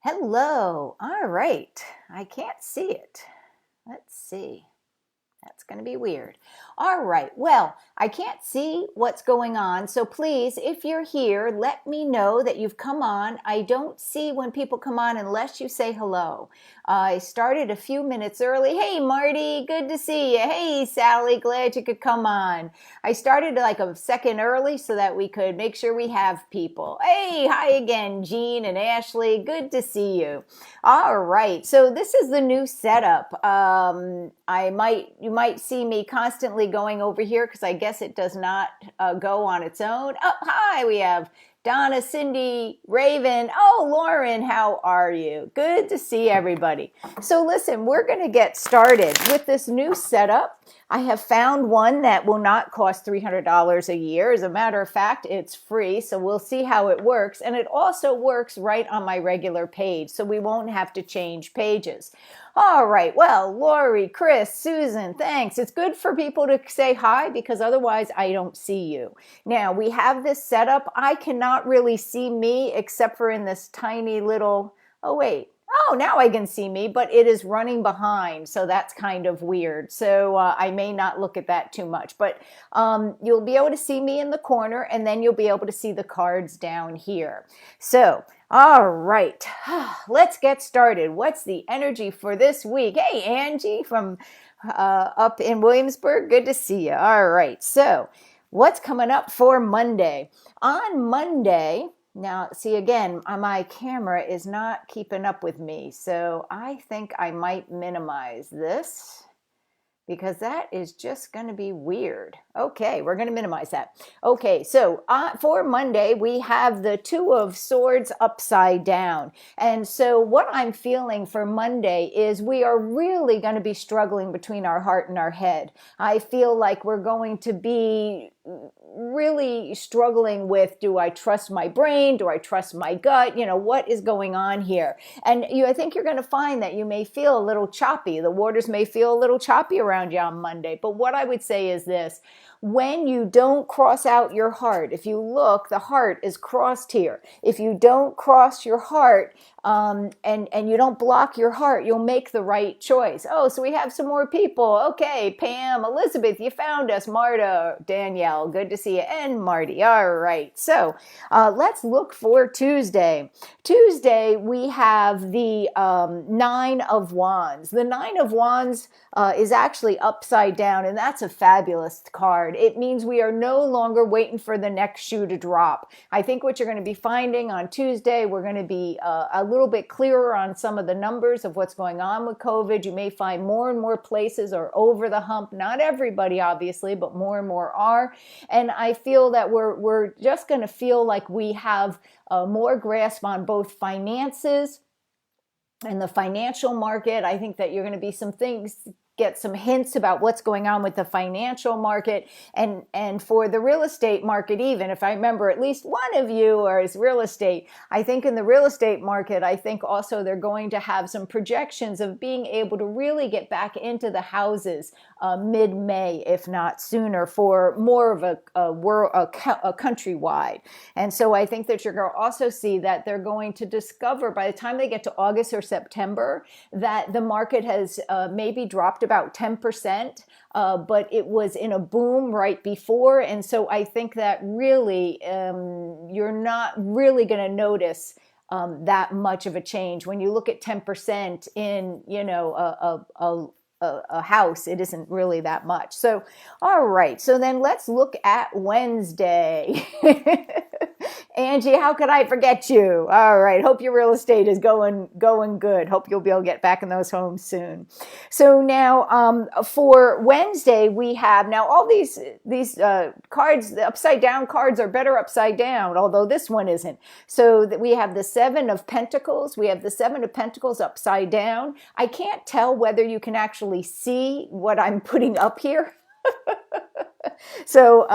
Hello. All right. I can't see it. Let's see. That's going to be weird. All right. Well, I can't see what's going on. So please, if you're here, let me know that you've come on. I don't see when people come on unless you say hello. I started a few minutes early. Hey, Marty, good to see you. Hey, Sally, glad you could come on. I started like a second early so that we could make sure we have people. Hey, hi again, Jean and Ashley. Good to see you. All right. So this is the new setup. You might see me constantly going over here because I guess it does not go on its own. Oh, hi. We have Donna, Cindy, Raven. Oh, Lauren, how are you? Good to see everybody. So listen, we're going to get started with this new setup. I have found one that will not cost $300 a year. As a matter of fact, it's free, so we'll see how it works. And it also works right on my regular page, so we won't have to change pages. All right, well, Lori, Chris, Susan, thanks. It's good for people to say hi because otherwise I don't see you. Now, we have this set up. I cannot really see me except for in this tiny little, oh, wait. Oh, now I can see me, but it is running behind, so that's kind of weird. So I may not look at that too much, but you'll be able to see me in the corner, and then you'll be able to see the cards down here. So, all right, let's get started. What's the energy for this week? Hey, Angie from up in Williamsburg, good to see you. All right, so what's coming up for Monday? On Monday, now, see, again, my camera is not keeping up with me, so I think I might minimize this because that is just going to be weird. Okay, we're going to minimize that. Okay, so for Monday, we have the Two of Swords upside down. And so what I'm feeling for Monday is we are really going to be struggling between our heart and our head. I feel like we're going to be really struggling with, do I trust my brain? Do I trust my gut? You know, what is going on here? And I think you're going to find that you may feel a little choppy. The waters may feel a little choppy around you on Monday. But what I would say is this: when you don't cross out your heart, if you look, the heart is crossed here. If you don't cross your heart, and you don't block your heart, you'll make the right choice. Oh, so we have some more people. Okay, Pam, Elizabeth, you found us. Marta, Danielle, good to see you. And Marty. All right. So let's look for Tuesday. Tuesday, we have the Nine of Wands. The Nine of Wands is actually upside down, and that's a fabulous card. It means we are no longer waiting for the next shoe to drop. I think what you're going to be finding on Tuesday, we're going to be a little bit clearer on some of the numbers of what's going on with COVID. You may find more and more places are over the hump. Not everybody, obviously, but more and more are. And I feel that we're just going to feel like we have more grasp on both finances and the financial market. I think that you're going to be get some hints about what's going on with the financial market and for the real estate market. Even if I remember at least one of you is real estate, I think in the real estate market, I think also they're going to have some projections of being able to really get back into the houses mid-May, if not sooner, for more of a countrywide. And so I think that you're going to also see that they're going to discover by the time they get to August or September that the market has maybe dropped about 10%, but it was in a boom right before. And so I think that really you're not really going to notice that much of a change. When you look at 10% in, a house, it isn't really that much. So, all right. So then let's look at Wednesday. Angie, how could I forget you? All right. Hope your real estate is going good. Hope you'll be able to get back in those homes soon. So now for Wednesday, we have now all these cards, the upside down cards are better upside down, although this one isn't. So that we have the Seven of Pentacles. We have the Seven of Pentacles upside down. I can't tell whether you can actually see what I'm putting up here. So,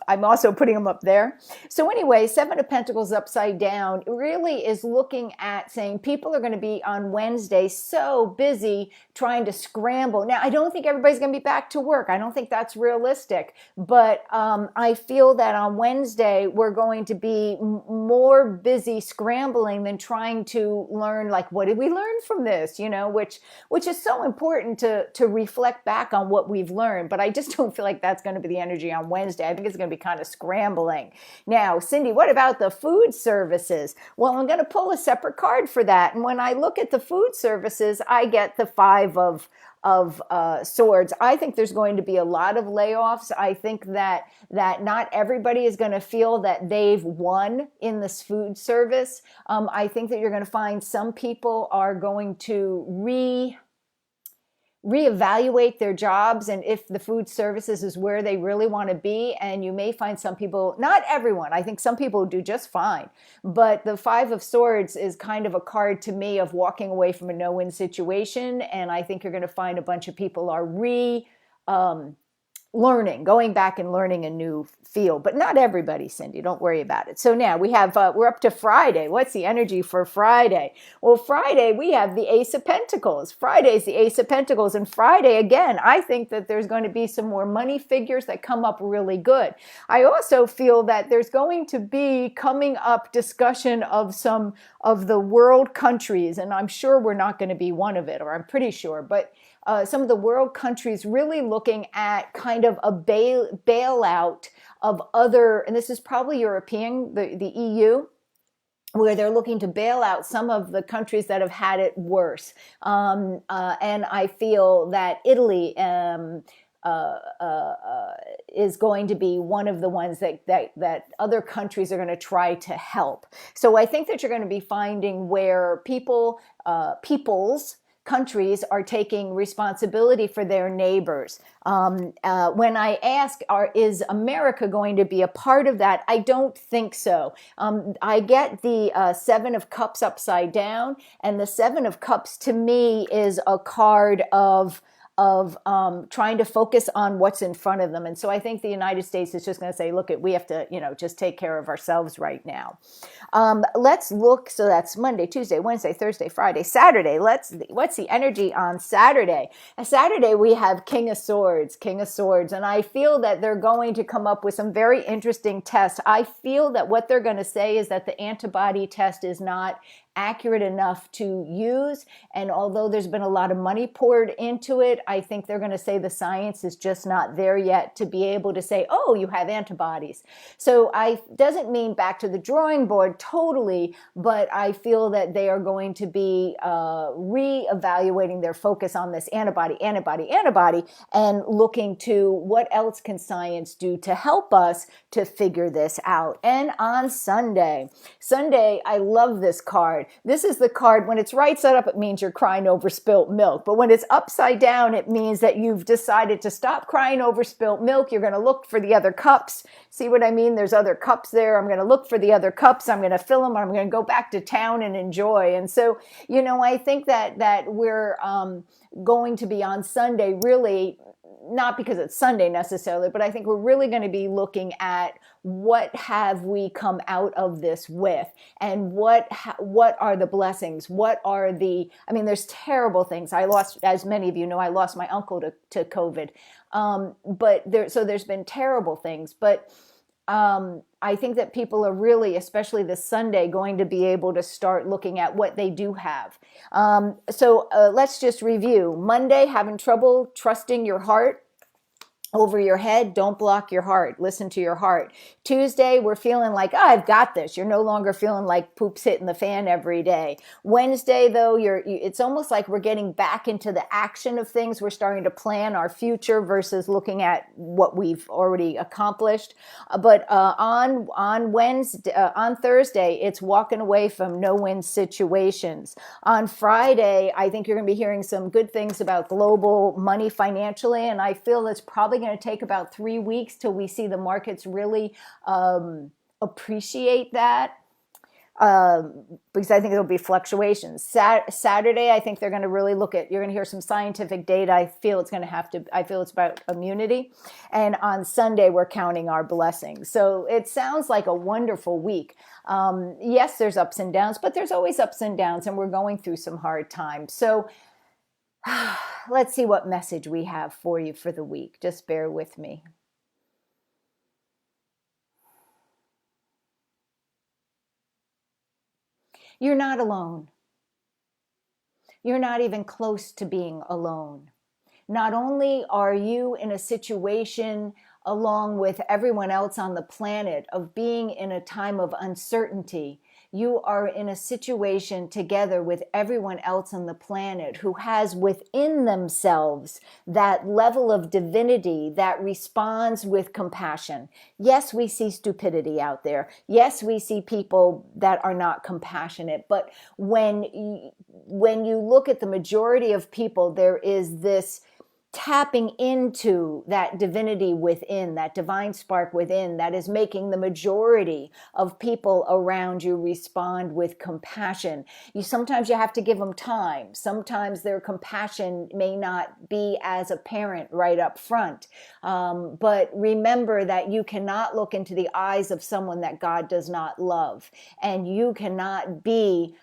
I'm also putting them up there. So anyway, Seven of Pentacles upside down really is looking at saying people are going to be on Wednesday so busy trying to scramble. Now, I don't think everybody's going to be back to work. I don't think that's realistic. But I feel that on Wednesday, we're going to be more busy scrambling than trying to learn, like, what did we learn from this? Which is so important to reflect back on what we've learned. But I just don't feel like that's going to be the energy on Wednesday. I think it's going to be kind of scrambling. Now, Cindy, what about the food services? Well, I'm going to pull a separate card for that. And when I look at the food services, I get the Five of swords. I think there's going to be a lot of layoffs. I think that not everybody is going to feel that they've won in this food service. I think that you're going to find some people are going to reevaluate their jobs and if the food services is where they really want to be. And you may find some people, not everyone, I think some people do just fine, but the Five of Swords is kind of a card to me of walking away from a no-win situation. And I think you're going to find a bunch of people are going back and learning a new field, but not everybody, Cindy, don't worry about it. So now we have, we're up to Friday. What's the energy for Friday? Well, Friday, we have the Ace of Pentacles. Friday's the Ace of Pentacles. And Friday, again, I think that there's going to be some more money figures that come up really good. I also feel that there's going to be coming up discussion of some of the world countries, and I'm sure we're not going to be one of it, or I'm pretty sure, but some of the world countries really looking at kind of a bailout of other, and this is probably European, the EU, where they're looking to bail out some of the countries that have had it worse. And I feel that Italy is going to be one of the ones that other countries are going to try to help. So I think that you're going to be finding where countries are taking responsibility for their neighbors. When I ask, is America going to be a part of that? I don't think so. I get the Seven of Cups upside down, and the Seven of Cups to me is a card of trying to focus on what's in front of them. And so I think the United States is just going to say, look, we have to, just take care of ourselves right now. Let's look. So that's Monday, Tuesday, Wednesday, Thursday, Friday, Saturday. What's the energy on Saturday? Saturday, we have King of Swords. And I feel that they're going to come up with some very interesting tests. I feel that what they're going to say is that the antibody test is not accurate enough to use. And although there's been a lot of money poured into it, I think they're going to say the science is just not there yet to be able to say, oh, you have antibodies. So doesn't mean back to the drawing board totally, but I feel that they are going to be reevaluating their focus on this antibody, and looking to what else can science do to help us to figure this out. And on Sunday, I love this card. This is the card, when it's right side up, it means you're crying over spilt milk. But when it's upside down, it means that you've decided to stop crying over spilt milk. You're going to look for the other cups. See what I mean? There's other cups there. I'm going to look for the other cups. I'm going to fill them. I'm going to go back to town and enjoy. And so, I think that we're going to be on Sunday really, not because it's Sunday necessarily, but I think we're really going to be looking at what have we come out of this with, and what are the blessings? There's terrible things. I lost, as many of you know, I lost my uncle to COVID. There's been terrible things, but I think that people are really, especially this Sunday, going to be able to start looking at what they do have. So let's just review. Monday, having trouble trusting your heart over your head. Don't block your heart. Listen to your heart. Tuesday, we're feeling like, I've got this. You're no longer feeling like poop's hitting the fan every day. Wednesday, though, it's almost like we're getting back into the action of things. We're starting to plan our future versus looking at what we've already accomplished. But on Thursday, it's walking away from no-win situations. On Friday, I think you're going to be hearing some good things about global money financially, and I feel it's probably going to take about 3 weeks till we see the markets really appreciate that. because I think there'll be fluctuations. Saturday, I think they're going to really look at, you're going to hear some scientific data. I feel it's about immunity. And on Sunday, we're counting our blessings. So it sounds like a wonderful week. Yes, there's ups and downs, but there's always ups and downs, and we're going through some hard times. So let's see what message we have for you for the week. Just bear with me. You're not alone. You're not even close to being alone. Not only are you in a situation along with everyone else on the planet of being in a time of uncertainty, you are in a situation together with everyone else on the planet who has within themselves that level of divinity that responds with compassion. Yes, we see stupidity out there. Yes, we see people that are not compassionate. But when you look at the majority of people, there is this tapping into that divinity within, that divine spark within, that is making the majority of people around you respond with compassion. Sometimes you have to give them time. Sometimes their compassion may not be as apparent right up front. But remember that you cannot look into the eyes of someone that God does not love. And you cannot be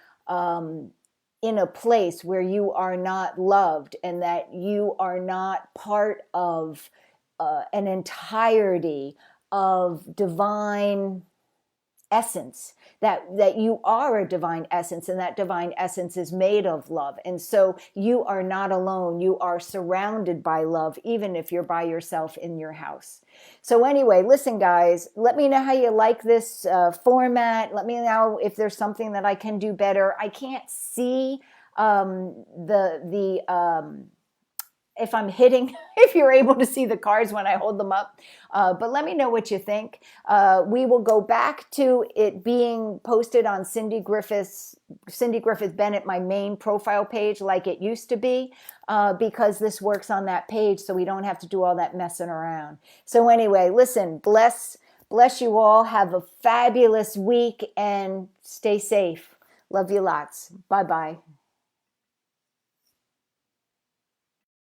in a place where you are not loved and that you are not part of an entirety of divine essence, that you are a divine essence, and that divine essence is made of love. And so you are not alone. You are surrounded by love, even if you're by yourself in your house. So anyway, listen, guys, let me know how you like this format. Let me know if there's something that I can do better. I can't see if I'm hitting, if you're able to see the cards when I hold them up. But let me know what you think. We will go back to it being posted on Cindy Griffith-Bennett, my main profile page, like it used to be, because this works on that page, so we don't have to do all that messing around. So anyway, listen, bless you all. Have a fabulous week and stay safe. Love you lots. Bye-bye.